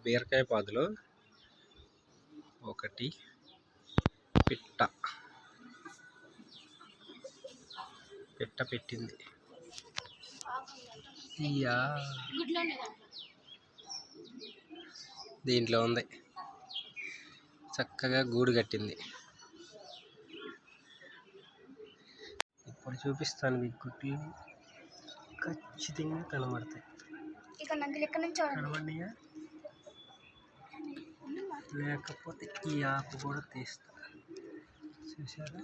బీరకాయ పాదులు ఒకటి పిట్ట పెట్టింది. ఇయ్యా దీంట్లో ఉంది, చక్కగా గూడు కట్టింది. ఇప్పుడు చూపిస్తాను మీకు గుడ్లు ఖచ్చితంగా కనబడతాయి. కనబడినాయా? లేకపోతే ఈ ఆకు కూడా తీస్తా, చూసారా?